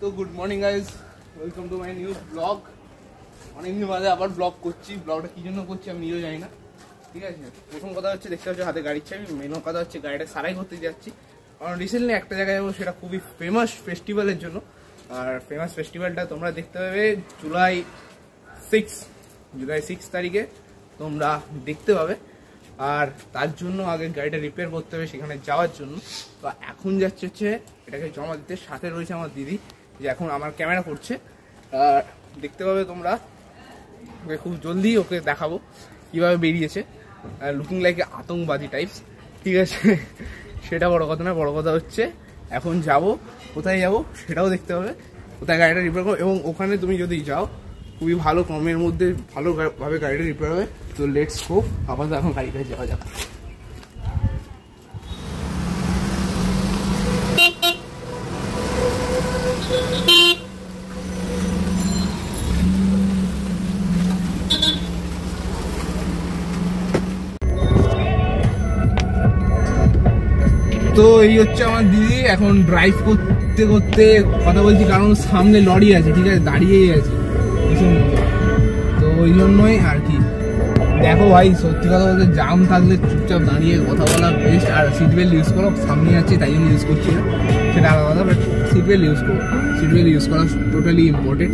তো good morning guys, welcome to my new blog. অনেকদিন বাদে আবার ব্লগ করছি। ব্লগটা কী জন্য করছি আমি নিজেও জানি না। ঠিক আছে, প্রথম কথা হচ্ছে দেখতে পাচ্ছি হাতে গাড়ির চাবি। মেন কথা হচ্ছে গাড়িটা সারাই করতে যাচ্ছি, কারণ রিসেন্টলি একটা জায়গায় যাবো, সেটা খুবই ফেমাস ফেস্টিভ্যালের জন্য। আর ফেমাস ফেস্টিভ্যালটা তোমরা দেখতে পাবে জুলাই 6 তারিখে তোমরা দেখতে পাবে। আর তার জন্য আগে গাড়িটা রিপেয়ার করতে হবে সেখানে যাওয়ার জন্য। তো এখন যাচ্ছে হচ্ছে এটাকে জমা দিতে। সাথে রয়েছে আমার দিদি, যে এখন আমার ক্যামেরা করছে। আর দেখতে পাবে তোমরা, ওকে খুব জলদি ওকে দেখাবো কীভাবে বেরিয়েছে, লুকিং লাইক আতঙ্কবাদী টাইপস। ঠিক আছে, সেটা বড় কথা না, বড় কথা হচ্ছে এখন যাব, কোথায় যাব সেটাও দেখতে হবে, কোথায় গাড়িটা রিপেয়ার করবো। এবং ওখানে তুমি যদি যাও খুবই ভালো কমের মধ্যে ভালোভাবে গাড়িটা রিপেয়ার হবে। তো লেটস গো, আপাতত এখন গাড়িটায় যাওয়া যাক। তো এই হচ্ছে আমার দিদি, এখন ড্রাইভ করতে করতে কথা বলছি, কারণ সামনে লরি আছে, ঠিক আছে, দাঁড়িয়েই আছে ভীষণ। তো ওই জন্যই আর কি। দেখো ভাই, সত্যি কথা বলতে জাম থাকলে চুপচাপ দাঁড়িয়ে কথা বলা বেস্ট। আর সিট বেল্ট ইউজ করো, সামনে আছে তাই জন্য ইউজ করছি না, সেটা আলাদা কথা। বাট সিট বেল্ট ইউজ করো, সিট বেল্ট ইউজ করা টোটালি ইম্পর্টেন্ট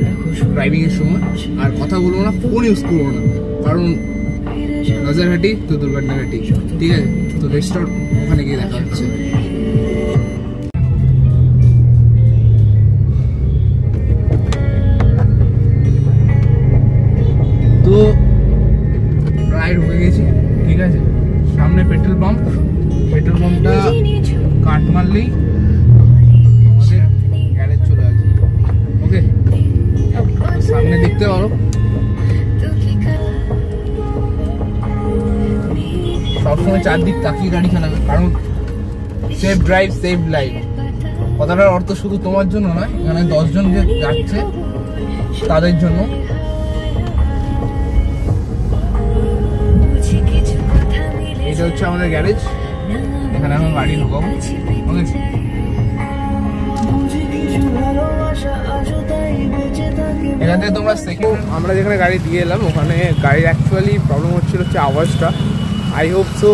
ড্রাইভিংয়ের সময়। আর কথা বলবো না, ফোন ইউজ করবো না, কারণ নজরহাটি তো দুর্ঘটনাঘাটি। ঠিক আছে, তো রেস্টর ওখানে গিয়ে দেখা হচ্ছে। তো প্রায় ঢুকে গেছি, ঠিক আছে। সামনে পেট্রোল পাম্পটা কাট মারলেই আমাদের গ্যারেজ চলে আসে। ওকে, সামনে দেখতে পারো। সবসময় চারদিক তাকিয়ে গাড়ি চালাবে, কারণ সেফ ড্রাইভ সেভ লাইফ। কথাটার অর্থ শুধু তোমার জন্য নয়, এখানে 10 জন যে যাচ্ছে তাদের জন্য। এটা হচ্ছে আমাদের গ্যারেজ, এখানে এখন গাড়ি ঢোকাবো। ওকে, এখান থেকে তোমরা আমরা যেখানে গাড়ি দিয়ে এলাম, ওখানে গাড়ির অ্যাকচুয়ালি প্রবলেম হচ্ছে আওয়াজটা। আই হোপ সো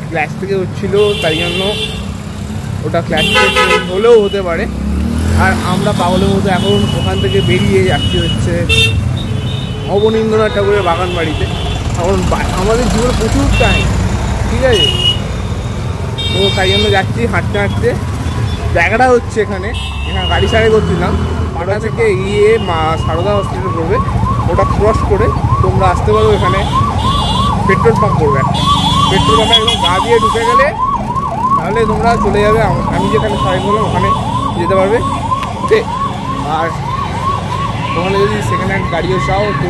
ক্ল্যাশ থেকে হচ্ছিল, তাই জন্য ওটা ক্ল্যাশ হলেও হতে পারে। আর আমরা পাগলের মতো এখন ওখান থেকে বেরিয়ে যাচ্ছি হচ্ছে অবনীন্দ্রনাথ ঠাকুরের বাগান বাড়িতে। কারণ আমাদের জীবনে প্রচুর টাইম, ঠিক আছে, তো তাই জন্য যাচ্ছি হাঁটতে হাঁটতে। জায়গাটা হচ্ছে এখানে গাড়ি সারাই করছিলাম, পাটা থেকে গিয়ে সারদা হসপিটাল করবে, ওটা ক্রস করে তোমরা আসতে পারো। এখানে পেট্রোল পাম্প করবে একটা, পেট্রোল পাম্পে একদম গা দিয়ে ঢুকে গেলে তাহলে তোমরা চলে যাবে আমি যেখানে সারাই করলাম ওখানে যেতে পারবে। আর ওখানে যদি সেকেন্ড হ্যান্ড গাড়িও চাও তো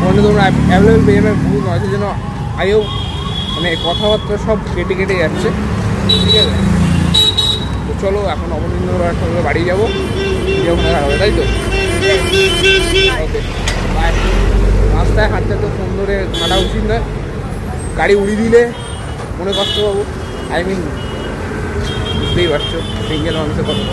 ওখানে তোমরা অ্যাভেলেবেল পেয়ে যাবে। ভুল নয়, সেই জন্য আইও মানে কথাবার্তা সব কেটে কেটে যাচ্ছে, ঠিক আছে। তো চলো এখন অবনীন্দ্রনাথ ঠাকুরের বাড়ি যাবো, ওখানে হবে, তাই তো। Okay bye. রাস্তায় হাঁটতে তো ফোন ধরে হাঁটা উচিত নয়, গাড়ি উড়িয়ে দিলে মনে কষ্ট পাবো। আই মিন বুঝতেই পারছো সিঙ্গেল মানুষের কথা।